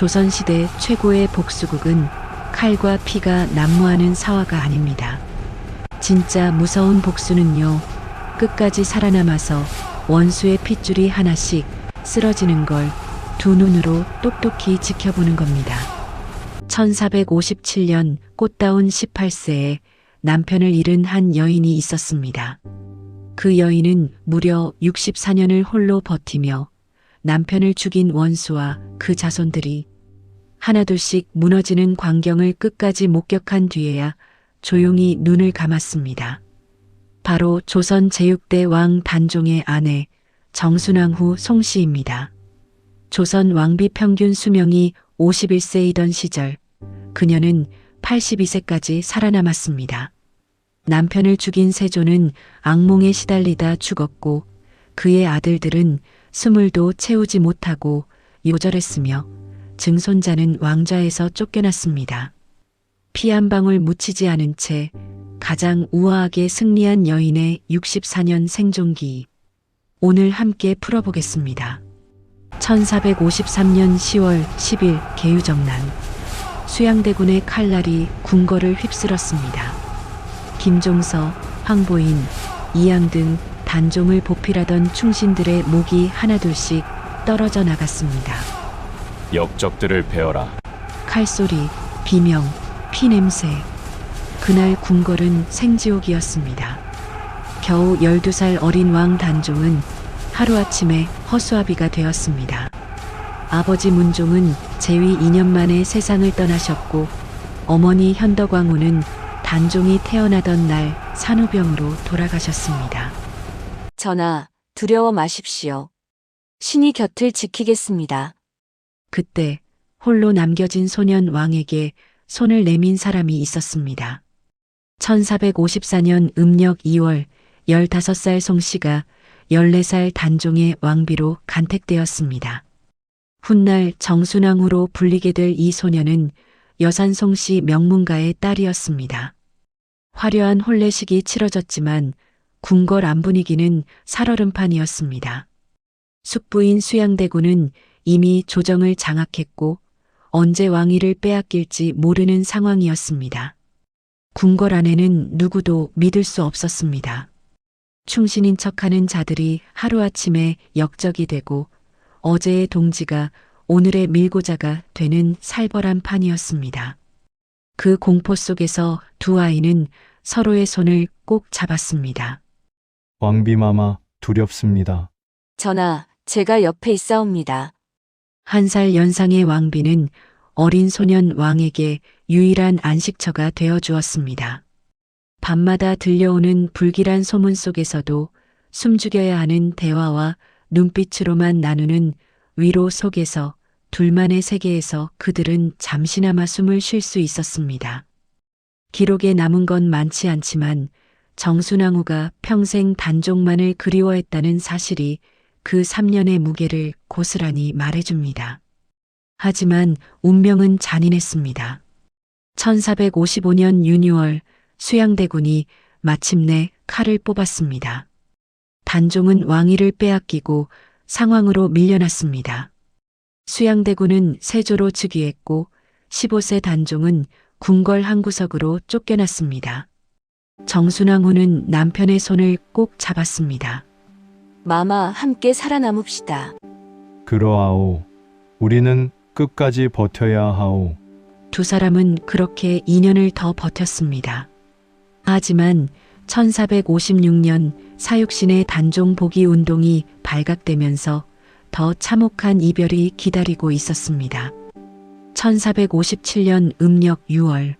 조선시대 최고의 복수극은 칼과 피가 난무하는 사화가 아닙니다. 진짜 무서운 복수는요, 끝까지 살아남아서 원수의 핏줄이 하나씩 쓰러지는 걸 두 눈으로 똑똑히 지켜보는 겁니다. 1457년 꽃다운 18세에 남편을 잃은 한 여인이 있었습니다. 그 여인은 무려 64년을 홀로 버티며 남편을 죽인 원수와 그 자손들이 하나둘씩 무너지는 광경을 끝까지 목격한 뒤에야 조용히 눈을 감았습니다. 바로 조선 제6대 왕 단종의 아내 정순왕후 송씨입니다. 조선 왕비 평균 수명이 51세이던 시절 그녀는 82세까지 살아남았습니다. 남편을 죽인 세조는 악몽에 시달리다 죽었고 그의 아들들은 스물도 채우지 못하고 요절했으며 증손자는 왕좌에서 쫓겨났습니다. 피 한 방울 묻히지 않은 채 가장 우아하게 승리한 여인의 64년 생존기, 오늘 함께 풀어보겠습니다. 1453년 10월 10일 개유정난, 수양대군의 칼날이 궁궐을 휩쓸었습니다. 김종서, 황보인, 이양 등 단종을 보필하던 충신들의 목이 하나둘씩 떨어져 나갔습니다. 역적들을 베어라. 칼소리, 비명, 피냄새. 그날 궁궐은 생지옥이었습니다. 겨우 12살 어린 왕 단종은 하루아침에 허수아비가 되었습니다. 아버지 문종은 재위 2년 만에 세상을 떠나셨고 어머니 현덕왕후는 단종이 태어나던 날 산후병으로 돌아가셨습니다. 전하, 두려워 마십시오. 신이 곁을 지키겠습니다. 그때 홀로 남겨진 소년 왕에게 손을 내민 사람이 있었습니다. 1454년 음력 2월 15살 송씨가 14살 단종의 왕비로 간택되었습니다. 훗날 정순왕후로 불리게 될 이 소녀는 여산 송씨 명문가의 딸이었습니다. 화려한 혼례식이 치러졌지만 궁궐 안 분위기는 살얼음판이었습니다. 숙부인 수양대군은 이미 조정을 장악했고 언제 왕위를 빼앗길지 모르는 상황이었습니다. 궁궐 안에는 누구도 믿을 수 없었습니다. 충신인 척하는 자들이 하루아침에 역적이 되고 어제의 동지가 오늘의 밀고자가 되는 살벌한 판이었습니다. 그 공포 속에서 두 아이는 서로의 손을 꼭 잡았습니다. 왕비마마, 두렵습니다. 전하, 제가 옆에 있사옵니다. 1살 연상의 왕비는 어린 소년 왕에게 유일한 안식처가 되어 주었습니다. 밤마다 들려오는 불길한 소문 속에서도 숨죽여야 하는 대화와 눈빛으로만 나누는 위로 속에서 둘만의 세계에서 그들은 잠시나마 숨을 쉴 수 있었습니다. 기록에 남은 건 많지 않지만 정순왕후가 평생 단종만을 그리워했다는 사실이 그 3년의 무게를 고스란히 말해줍니다. 하지만 운명은 잔인했습니다. 1455년 유니월 수양대군이 마침내 칼을 뽑았습니다. 단종은 왕위를 빼앗기고 상황으로 밀려났습니다. 수양대군은 세조로 즉위했고 15세 단종은 궁궐 한 구석으로 쫓겨났습니다. 정순왕후는 남편의 손을 꼭 잡았습니다. 마마, 함께 살아남읍시다. 그러하오. 우리는 끝까지 버텨야 하오. 두 사람은 그렇게 2년을 더 버텼습니다. 하지만 1456년 사육신의 단종 복위 운동이 발각되면서 더 참혹한 이별이 기다리고 있었습니다. 1457년 음력 6월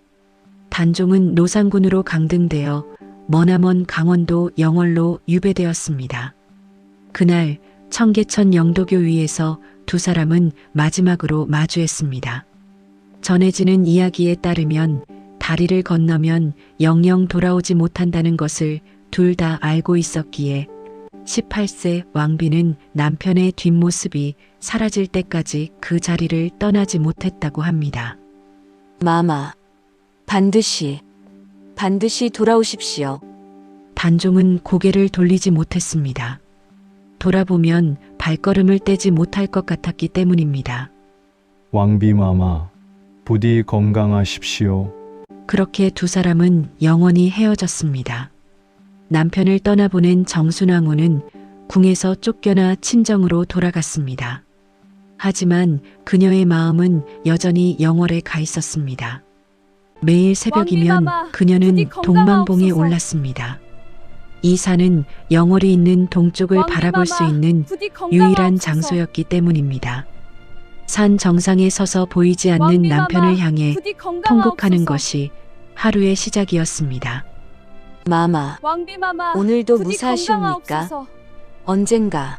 단종은 노상군으로 강등되어 머나먼 강원도 영월로 유배되었습니다. 그날 청계천 영도교 위에서 두 사람은 마지막으로 마주했습니다. 전해지는 이야기에 따르면 다리를 건너면 영영 돌아오지 못한다는 것을 둘 다 알고 있었기에 18세 왕비는 남편의 뒷모습이 사라질 때까지 그 자리를 떠나지 못했다고 합니다. 마마, 반드시 돌아오십시오. 단종은 고개를 돌리지 못했습니다. 돌아보면 발걸음을 떼지 못할 것 같았기 때문입니다. 왕비마마, 부디 건강하십시오. 그렇게 두 사람은 영원히 헤어졌습니다. 남편을 떠나보낸 정순왕후는 궁에서 쫓겨나 친정으로 돌아갔습니다. 하지만 그녀의 마음은 여전히 영월에 가 있었습니다. 매일 새벽이면 왕비마마, 그녀는 부디 동방봉에 건강하옵소서. 올랐습니다. 이 산은 영월이 있는 동쪽을 바라볼 수 있는 부디 유일한 건강하옵소서. 장소였기 때문입니다. 산 정상에 서서 보이지 않는 왕비마마, 남편을 향해 부디 건강하옵소서. 통곡하는 것이 하루의 시작이었습니다. 마마, 왕비마마, 오늘도 부디 무사하시옵니까? 건강하옵소서.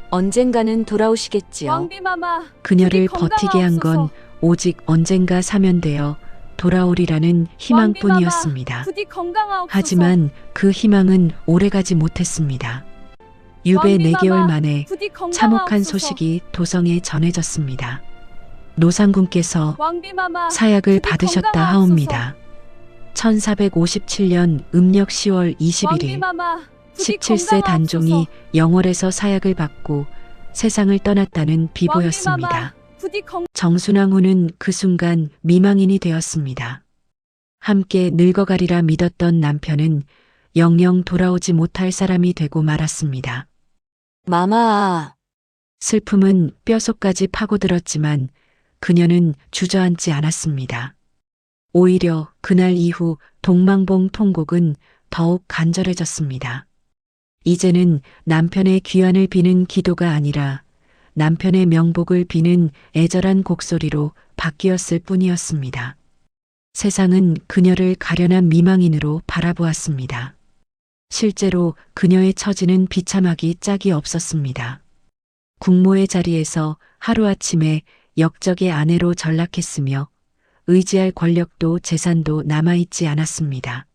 언젠가는 돌아오시겠지요. 왕비마마, 그녀를 부디 버티게 한 건 건강하옵소서. 오직 언젠가 사면되어 돌아오리라는 희망뿐이었습니다. 왕비마마, 부디 건강하옵소서. 하지만 그 희망은 오래가지 못했습니다. 유배 왕비마마, 4개월 만에 부디 참혹한 건강하옵소서. 소식이 도성에 전해졌습니다. 노상군께서 왕비마마, 사약을 부디 받으셨다 건강하옵소서. 하옵니다. 1457년 음력 10월 21일 왕비마마, 부디 17세 단종이 건강하옵소서. 영월에서 사약을 받고 세상을 떠났다는 비보였습니다. 왕비마마, 부디 정순왕후는 그 순간 미망인이 되었습니다. 함께 늙어가리라 믿었던 남편은 영영 돌아오지 못할 사람이 되고 말았습니다. 마마, 슬픔은 뼛속까지 파고들었지만 그녀는 주저앉지 않았습니다. 오히려 그날 이후 동방봉 통곡은 더욱 간절해졌습니다. 이제는 남편의 귀환을 비는 기도가 아니라 남편의 명복을 비는 애절한 곡소리로 바뀌었을 뿐이었습니다. 세상은 그녀를 가련한 미망인으로 바라보았습니다. 실제로 그녀의 처지는 비참하기 짝이 없었습니다. 국모의 자리에서 하루아침에 역적의 아내로 전락했으며 의지할 권력도 재산도 남아있지 않았습니다.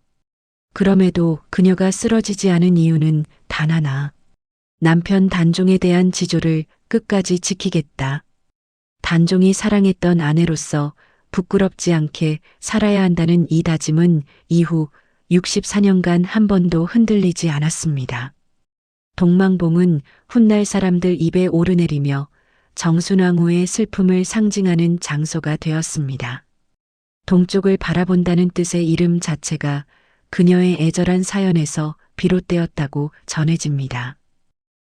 그럼에도 그녀가 쓰러지지 않은 이유는 단 하나. 남편 단종에 대한 지조를 끝까지 지키겠다. 단종이 사랑했던 아내로서 부끄럽지 않게 살아야 한다는 이 다짐은 이후 64년간 한 번도 흔들리지 않았습니다. 동방봉은 훗날 사람들 입에 오르내리며 정순왕후의 슬픔을 상징하는 장소가 되었습니다. 동쪽을 바라본다는 뜻의 이름 자체가 그녀의 애절한 사연에서 비롯되었다고 전해집니다.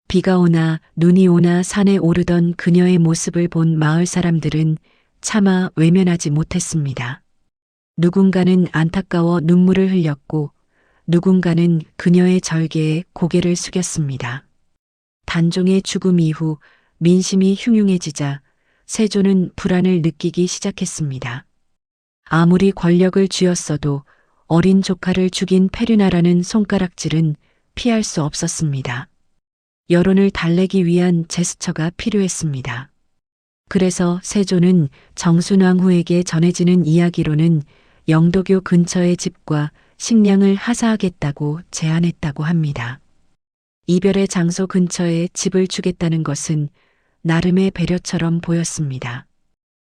비가 오나 눈이 오나 산에 오르던 그녀의 모습을 본 마을 사람들은 차마 외면하지 못했습니다. 누군가는 안타까워 눈물을 흘렸고 누군가는 그녀의 절개에 고개를 숙였습니다. 단종의 죽음 이후 민심이 흉흉해지자 세조는 불안을 느끼기 시작했습니다. 아무리 권력을 쥐었어도 어린 조카를 죽인 페류나라는 손가락질은 피할 수 없었습니다. 여론을 달래기 위한 제스처가 필요했습니다. 그래서 세조는 정순왕후에게 전해지는 이야기로는 영도교 근처의 집과 식량을 하사하겠다고 제안했다고 합니다. 이별의 장소 근처에 집을 주겠다는 것은 나름의 배려처럼 보였습니다.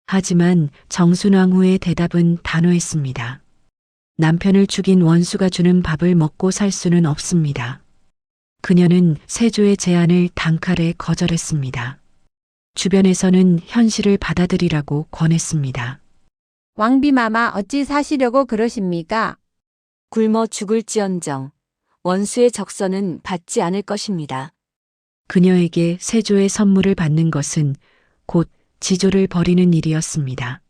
하지만 정순왕후의 대답은 단호했습니다. 남편을 죽인 원수가 주는 밥을 먹고 살 수는 없습니다. 그녀는 세조의 제안을 단칼에 거절했습니다. 주변에서는 현실을 받아들이라고 권했습니다. 왕비마마 어찌 사시려고 그러십니까? 굶어 죽을지언정 원수의 적선은 받지 않을 것입니다. 그녀에게 세조의 선물을 받는 것은 곧 지조를 버리는 일이었습니다.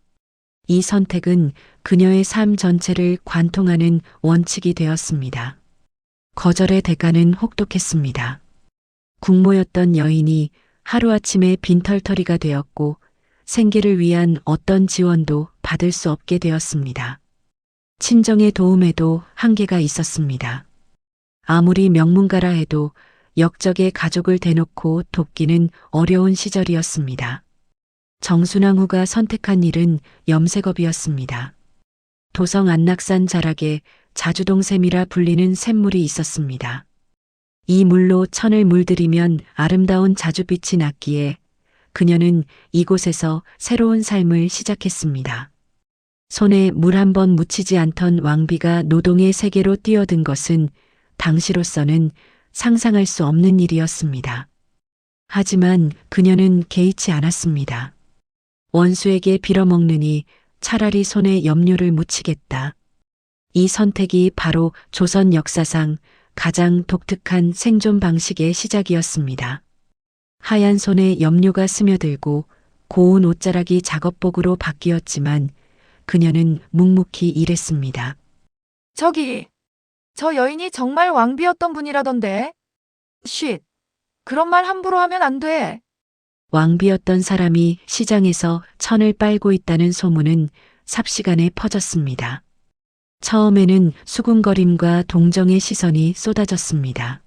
이 선택은 그녀의 삶 전체를 관통하는 원칙이 되었습니다. 거절의 대가는 혹독했습니다. 국모였던 여인이 하루아침에 빈털터리가 되었고 생계를 위한 어떤 지원도 받을 수 없게 되었습니다. 친정의 도움에도 한계가 있었습니다. 아무리 명문가라 해도 역적의 가족을 대놓고 돕기는 어려운 시절이었습니다. 정순왕후가 선택한 일은 염색업이었습니다. 도성 안락산 자락에 자주동샘이라 불리는 샘물이 있었습니다. 이 물로 천을 물들이면 아름다운 자주빛이 났기에 그녀는 이곳에서 새로운 삶을 시작했습니다. 손에 물 한 번 묻히지 않던 왕비가 노동의 세계로 뛰어든 것은 당시로서는 상상할 수 없는 일이었습니다. 하지만 그녀는 개의치 않았습니다. 원수에게 빌어먹느니 차라리 손에 염료를 묻히겠다. 이 선택이 바로 조선 역사상 가장 독특한 생존 방식의 시작이었습니다. 하얀 손에 염료가 스며들고 고운 옷자락이 작업복으로 바뀌었지만 그녀는 묵묵히 일했습니다. 저기, 저 여인이 정말 왕비였던 분이라던데. 쉿, 그런 말 함부로 하면 안 돼. 왕비였던 사람이 시장에서 천을 빨고 있다는 소문은 삽시간에 퍼졌습니다. 처음에는 수군거림과 동정의 시선이 쏟아졌습니다.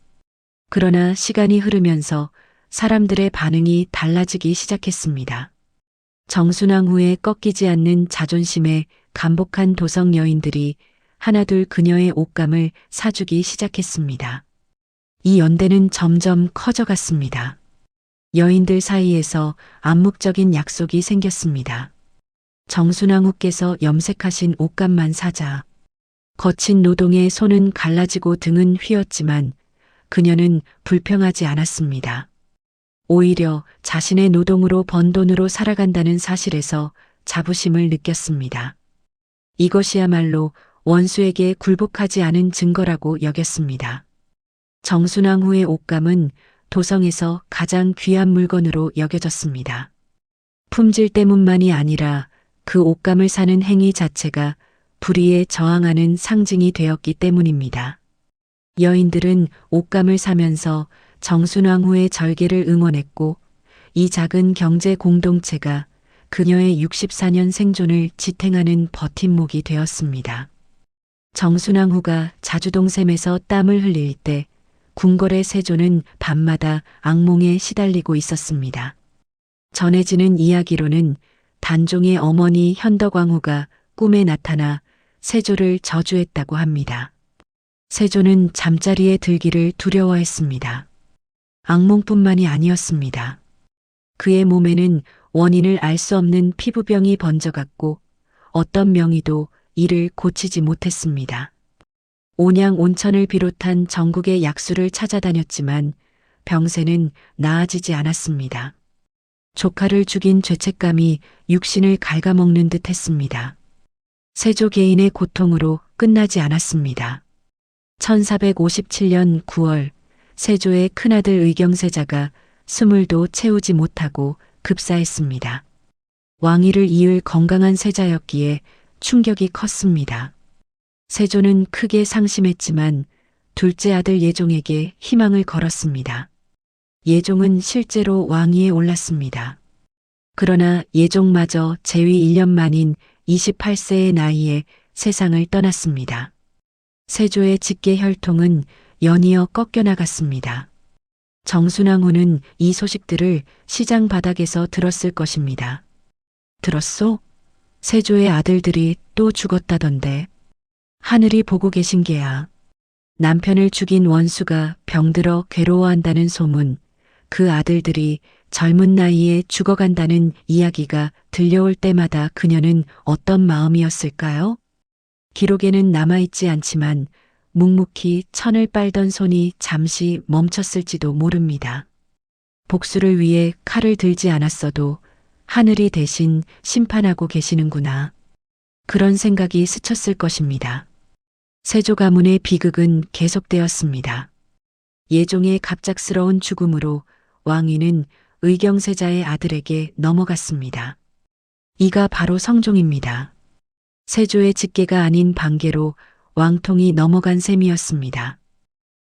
그러나 시간이 흐르면서 사람들의 반응이 달라지기 시작했습니다. 정순왕 후에 꺾이지 않는 자존심에 감복한 도성 여인들이 하나둘 그녀의 옷감을 사주기 시작했습니다. 이 연대는 점점 커져갔습니다. 여인들 사이에서 암묵적인 약속이 생겼습니다. 정순왕 후께서 염색하신 옷감만 사자. 거친 노동에 손은 갈라지고 등은 휘었지만 그녀는 불평하지 않았습니다. 오히려 자신의 노동으로 번 돈으로 살아간다는 사실에서 자부심을 느꼈습니다. 이것이야말로 원수에게 굴복하지 않은 증거라고 여겼습니다. 정순왕 후의 옷감은 도성에서 가장 귀한 물건으로 여겨졌습니다. 품질 때문만이 아니라 그 옷감을 사는 행위 자체가 불의에 저항하는 상징이 되었기 때문입니다. 여인들은 옷감을 사면서 정순왕 후의 절개를 응원했고 이 작은 경제 공동체가 그녀의 64년 생존을 지탱하는 버팀목이 되었습니다. 정순왕 후가 자주동샘에서 땀을 흘릴 때 궁궐의 세조는 밤마다 악몽에 시달리고 있었습니다. 전해지는 이야기로는 단종의 어머니 현덕왕후가 꿈에 나타나 세조를 저주했다고 합니다. 세조는 잠자리에 들기를 두려워했습니다. 악몽뿐만이 아니었습니다. 그의 몸에는 원인을 알 수 없는 피부병이 번져갔고 어떤 명의도 이를 고치지 못했습니다. 온양 온천을 비롯한 전국의 약수를 찾아다녔지만 병세는 나아지지 않았습니다. 조카를 죽인 죄책감이 육신을 갉아먹는 듯 했습니다. 세조 개인의 고통으로 끝나지 않았습니다. 1457년 9월 세조의 큰아들 의경세자가 스물도 채우지 못하고 급사했습니다. 왕위를 이을 건강한 세자였기에 충격이 컸습니다. 세조는 크게 상심했지만 둘째 아들 예종에게 희망을 걸었습니다. 예종은 실제로 왕위에 올랐습니다. 그러나 예종마저 재위 1년 만인 28세의 나이에 세상을 떠났습니다. 세조의 직계 혈통은 연이어 꺾여나갔습니다. 정순왕 후는 이 소식들을 시장 바닥에서 들었을 것입니다. 들었소? 세조의 아들들이 또 죽었다던데. 하늘이 보고 계신 게야. 남편을 죽인 원수가 병들어 괴로워한다는 소문, 그 아들들이 젊은 나이에 죽어간다는 이야기가 들려올 때마다 그녀는 어떤 마음이었을까요? 기록에는 남아있지 않지만 묵묵히 천을 빨던 손이 잠시 멈췄을지도 모릅니다. 복수를 위해 칼을 들지 않았어도 하늘이 대신 심판하고 계시는구나. 그런 생각이 스쳤을 것입니다. 세조 가문의 비극은 계속되었습니다. 예종의 갑작스러운 죽음으로 왕위는 의경세자의 아들에게 넘어갔습니다. 이가 바로 성종입니다. 세조의 직계가 아닌 반계로 왕통이 넘어간 셈이었습니다.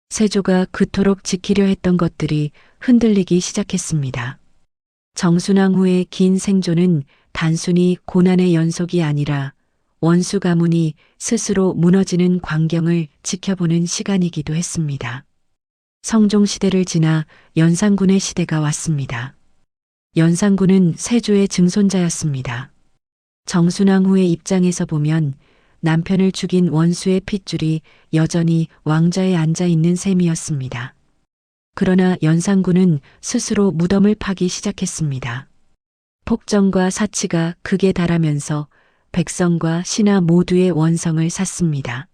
세조가 그토록 지키려 했던 것들이 흔들리기 시작했습니다. 정순왕 후의 긴 생존은 단순히 고난의 연속이 아니라 원수 가문이 스스로 무너지는 광경을 지켜보는 시간이기도 했습니다. 성종 시대를 지나 연산군의 시대가 왔습니다. 연산군은 세조의 증손자였습니다. 정순왕 후의 입장에서 보면 남편을 죽인 원수의 핏줄이 여전히 왕좌에 앉아 있는 셈이었습니다. 그러나 연산군은 스스로 무덤을 파기 시작했습니다. 폭정과 사치가 극에 달하면서 백성과 신하 모두의 원성을 샀습니다.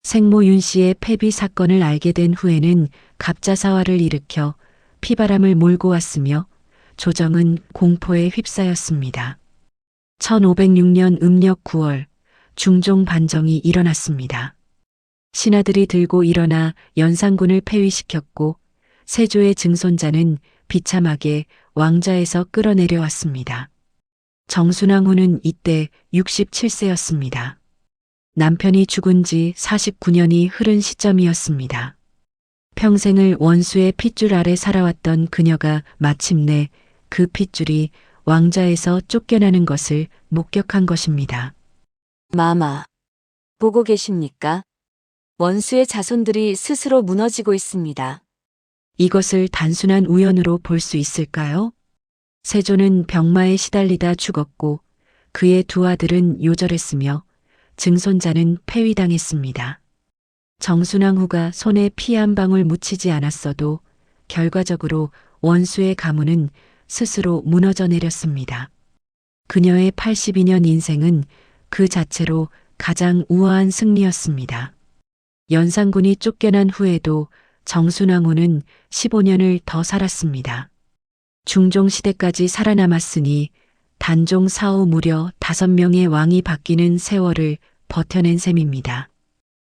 생모 윤 씨의 폐비 사건을 알게 된 후에는 갑자사화를 일으켜 피바람을 몰고 왔으며 조정은 공포에 휩싸였습니다. 1506년 음력 9월 중종 반정이 일어났습니다. 신하들이 들고 일어나 연산군을 폐위시켰고 세조의 증손자는 비참하게 왕좌에서 끌어내려왔습니다. 정순왕후는 이때 67세였습니다. 남편이 죽은 지 49년이 흐른 시점이었습니다. 평생을 원수의 핏줄 아래 살아왔던 그녀가 마침내 그 핏줄이 왕좌에서 쫓겨나는 것을 목격한 것입니다. 마마, 보고 계십니까? 원수의 자손들이 스스로 무너지고 있습니다. 이것을 단순한 우연으로 볼 수 있을까요? 세조는 병마에 시달리다 죽었고 그의 두 아들은 요절했으며 증손자는 폐위당했습니다. 정순왕후가 손에 피 한 방울 묻히지 않았어도 결과적으로 원수의 가문은 스스로 무너져 내렸습니다. 그녀의 82년 인생은 그 자체로 가장 우아한 승리였습니다. 연산군이 쫓겨난 후에도 정순왕후는 15년을 더 살았습니다. 중종시대까지 살아남았으니 단종 사후 무려 5명의 왕이 바뀌는 세월을 버텨낸 셈입니다.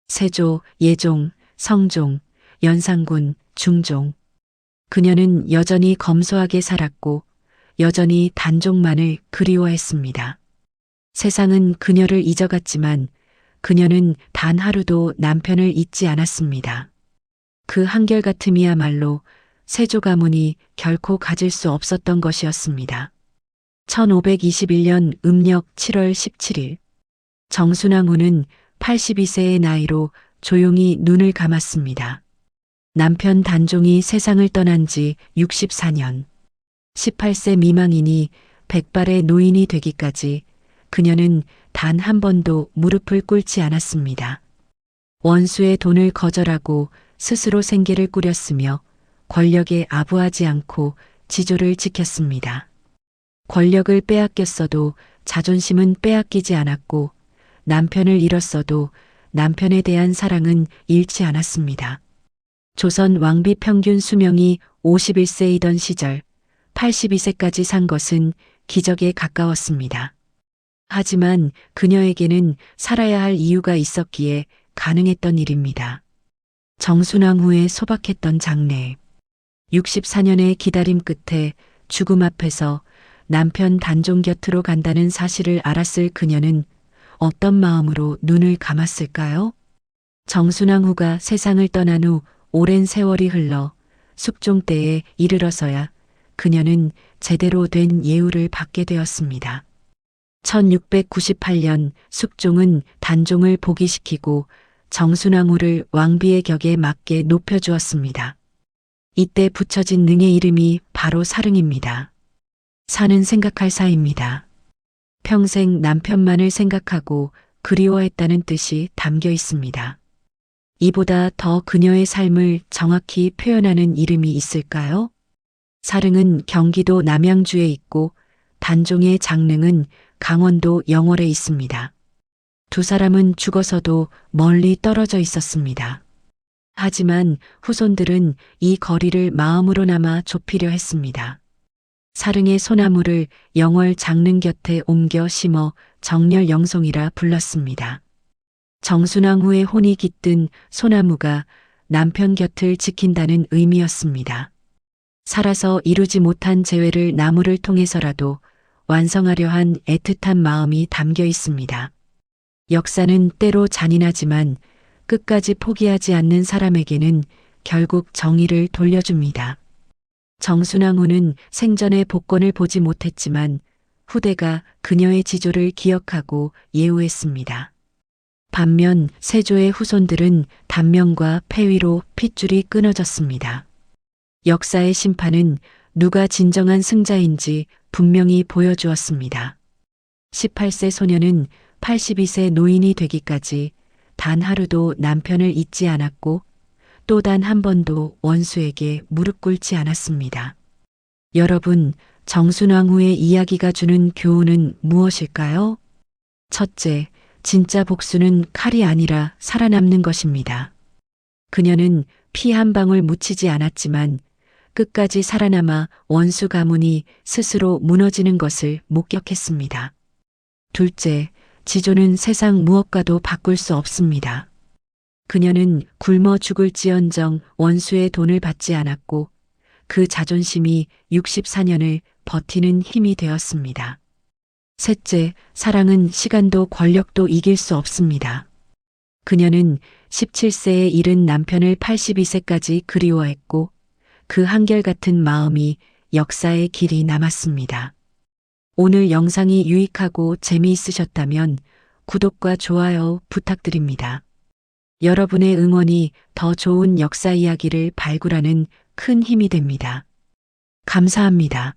세조, 예종, 성종, 연산군, 중종. 그녀는 여전히 검소하게 살았고 여전히 단종만을 그리워했습니다. 세상은 그녀를 잊어갔지만 그녀는 단 하루도 남편을 잊지 않았습니다. 그 한결같음이야말로 세조 가문이 결코 가질 수 없었던 것이었습니다. 1521년 음력 7월 17일 정순왕후는 82세의 나이로 조용히 눈을 감았습니다. 남편 단종이 세상을 떠난 지 64년, 18세 미망이니 백발의 노인이 되기까지 그녀는 단 한 번도 무릎을 꿇지 않았습니다. 원수의 돈을 거절하고 스스로 생계를 꾸렸으며 권력에 아부하지 않고 지조를 지켰습니다. 권력을 빼앗겼어도 자존심은 빼앗기지 않았고 남편을 잃었어도 남편에 대한 사랑은 잃지 않았습니다. 조선 왕비 평균 수명이 51세이던 시절 82세까지 산 것은 기적에 가까웠습니다. 하지만 그녀에게는 살아야 할 이유가 있었기에 가능했던 일입니다. 정순왕후의 소박했던 장래. 64년의 기다림 끝에 죽음 앞에서 남편 단종 곁으로 간다는 사실을 알았을 그녀는 어떤 마음으로 눈을 감았을까요? 정순왕후가 세상을 떠난 후 오랜 세월이 흘러 숙종 때에 이르러서야 그녀는 제대로 된 예우를 받게 되었습니다. 1698년 숙종은 단종을 복위시키고 정순왕후를 왕비의 격에 맞게 높여주었습니다. 이때 붙여진 능의 이름이 바로 사릉입니다. 사는 생각할 사입니다. 평생 남편만을 생각하고 그리워했다는 뜻이 담겨 있습니다. 이보다 더 그녀의 삶을 정확히 표현하는 이름이 있을까요? 사릉은 경기도 남양주에 있고 단종의 장릉은 강원도 영월에 있습니다. 두 사람은 죽어서도 멀리 떨어져 있었습니다. 하지만 후손들은 이 거리를 마음으로나마 좁히려 했습니다. 사릉의 소나무를 영월 장릉 곁에 옮겨 심어 정렬영송이라 불렀습니다. 정순왕후의 혼이 깃든 소나무가 남편 곁을 지킨다는 의미였습니다. 살아서 이루지 못한 재회를 나무를 통해서라도 완성하려 한 애틋한 마음이 담겨 있습니다. 역사는 때로 잔인하지만 끝까지 포기하지 않는 사람에게는 결국 정의를 돌려줍니다. 정순왕후는 생전의 복권을 보지 못했지만 후대가 그녀의 지조를 기억하고 예우했습니다. 반면 세조의 후손들은 단명과 폐위로 핏줄이 끊어졌습니다. 역사의 심판은 누가 진정한 승자인지 분명히 보여주었습니다. 18세 소녀는 82세 노인이 되기까지 단 하루도 남편을 잊지 않았고 또 단 한 번도 원수에게 무릎 꿇지 않았습니다. 여러분, 정순왕후의 이야기가 주는 교훈은 무엇일까요? 첫째, 진짜 복수는 칼이 아니라 살아남는 것입니다. 그녀는 피 한 방울 묻히지 않았지만 끝까지 살아남아 원수 가문이 스스로 무너지는 것을 목격했습니다. 둘째, 지조는 세상 무엇과도 바꿀 수 없습니다. 그녀는 굶어 죽을지언정 원수의 돈을 받지 않았고 그 자존심이 64년을 버티는 힘이 되었습니다. 셋째, 사랑은 시간도 권력도 이길 수 없습니다. 그녀는 17세에 잃은 남편을 82세까지 그리워했고 그 한결같은 마음이 역사의 길이 남았습니다. 오늘 영상이 유익하고 재미있으셨다면 구독과 좋아요 부탁드립니다. 여러분의 응원이 더 좋은 역사 이야기를 발굴하는 큰 힘이 됩니다. 감사합니다.